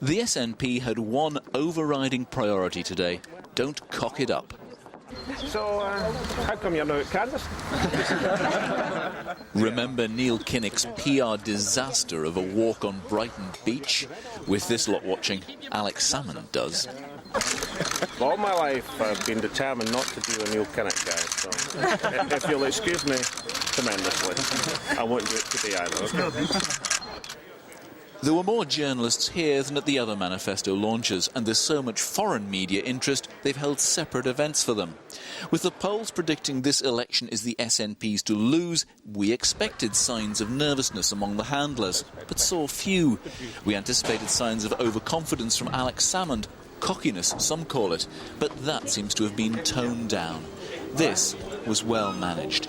The SNP had one overriding priority today: don't cock it up. So, how come you're not canvassing? Remember Neil Kinnock's PR disaster of a walk on Brighton Beach? With this lot watching, Alex Salmond does. All my life I've been determined not to do a Neil Kinnock guy, so if you'll excuse me tremendously, I won't do it today either, okay? There were more journalists here than at the other manifesto launches, and there's so much foreign media interest, they've held separate events for them. With the polls predicting this election is the SNP's to lose, we expected signs of nervousness among the handlers, but saw few. We anticipated signs of overconfidence from Alex Salmond, cockiness some call it, but that seems to have been toned down. This was well managed.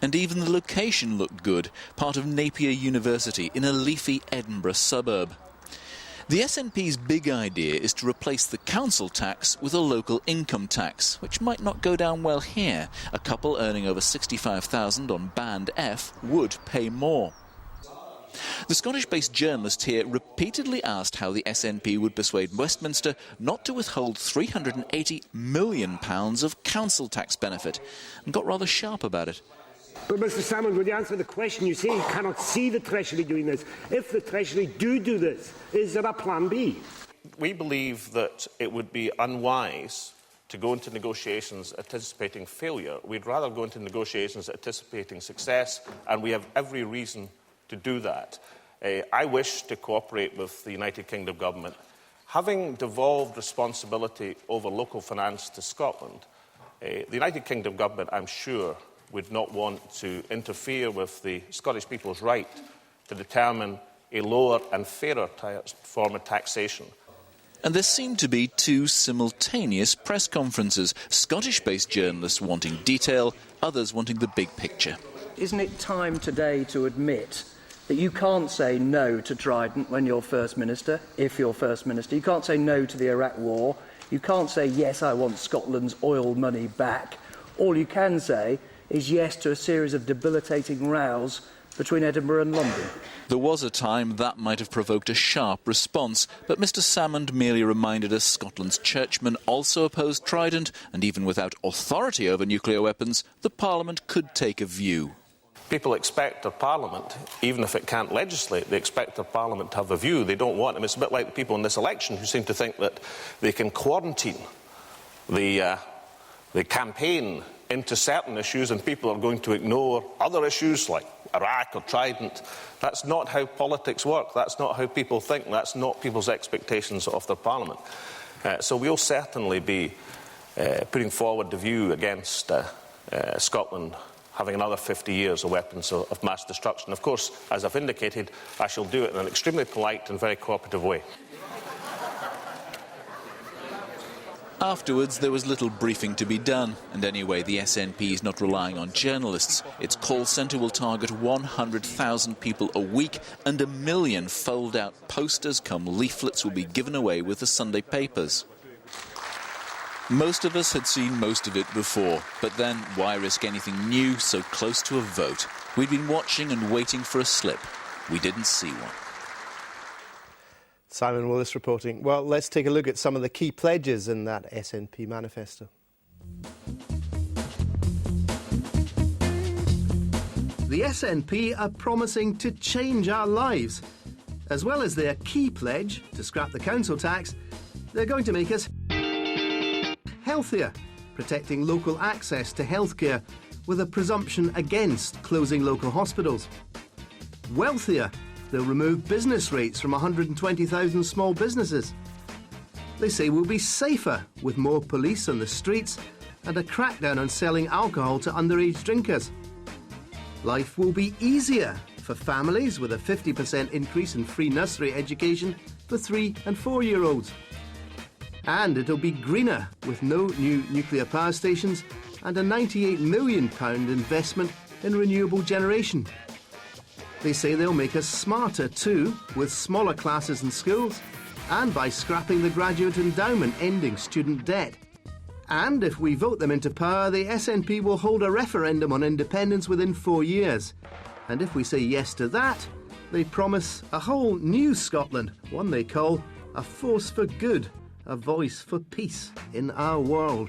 And even the location looked good, part of Napier University in a leafy Edinburgh suburb. The SNP's big idea is to replace the council tax with a local income tax, which might not go down well here. A couple earning over $65,000 on Band F would pay more. The Scottish-based journalist here repeatedly asked how the SNP would persuade Westminster not to withhold £380 million of council tax benefit, and got rather sharp about it. But Mr Salmond, would you answer the question? You say you cannot see the Treasury doing this. If the Treasury do this, is there a plan B? We believe that it would be unwise to go into negotiations anticipating failure. We'd rather go into negotiations anticipating success, and we have every reason to do that. I wish to cooperate with the United Kingdom Government. Having devolved responsibility over local finance to Scotland, the United Kingdom Government, I'm sure, would not want to interfere with the Scottish people's right to determine a lower and fairer form of taxation. And there seemed to be two simultaneous press conferences, Scottish-based journalists wanting detail, others wanting the big picture. Isn't it time today to admit that you can't say no to Trident when you're First Minister, if you're First Minister? You can't say no to the Iraq War. You can't say, yes, I want Scotland's oil money back. All you can say is yes to a series of debilitating rows between Edinburgh and London. There was a time that might have provoked a sharp response, but Mr Salmond merely reminded us Scotland's churchmen also opposed Trident, and even without authority over nuclear weapons, the Parliament could take a view. People expect their Parliament, even if it can't legislate, they expect their Parliament to have a view. They don't want them. It's a bit like the people in this election who seem to think that they can quarantine the campaign into certain issues and people are going to ignore other issues like Iraq or Trident. That's not how politics work. That's not how people think. That's not people's expectations of their Parliament. So we'll certainly be putting forward the view against Scotland having another 50 years of weapons of mass destruction. Of course, as I've indicated, I shall do it in an extremely polite and very cooperative way. Afterwards, there was little briefing to be done, and anyway, the SNP is not relying on journalists. Its call centre will target 100,000 people a week, and 1 million fold-out posters come leaflets will be given away with the Sunday papers. Most of us had seen most of it before, but then why risk anything new so close to a vote? We'd been watching and waiting for a slip. We didn't see one. Simon Willis reporting. Well, let's take a look at some of the key pledges in that SNP manifesto. The SNP are promising to change our lives. As well as their key pledge to scrap the council tax, they're going to make us healthier, protecting local access to healthcare with a presumption against closing local hospitals. Wealthier, they'll remove business rates from 120,000 small businesses. They say we'll be safer with more police on the streets and a crackdown on selling alcohol to underage drinkers. Life will be easier for families with a 50% increase in free nursery education for 3- and 4-year-olds. And it'll be greener with no new nuclear power stations and a £98 million investment in renewable generation. They say they'll make us smarter too, with smaller classes in schools and by scrapping the graduate endowment, ending student debt. And if we vote them into power, the SNP will hold a referendum on independence within 4 years. And if we say yes to that, They promise a whole new Scotland, one they call a force for good, a voice for peace in our world.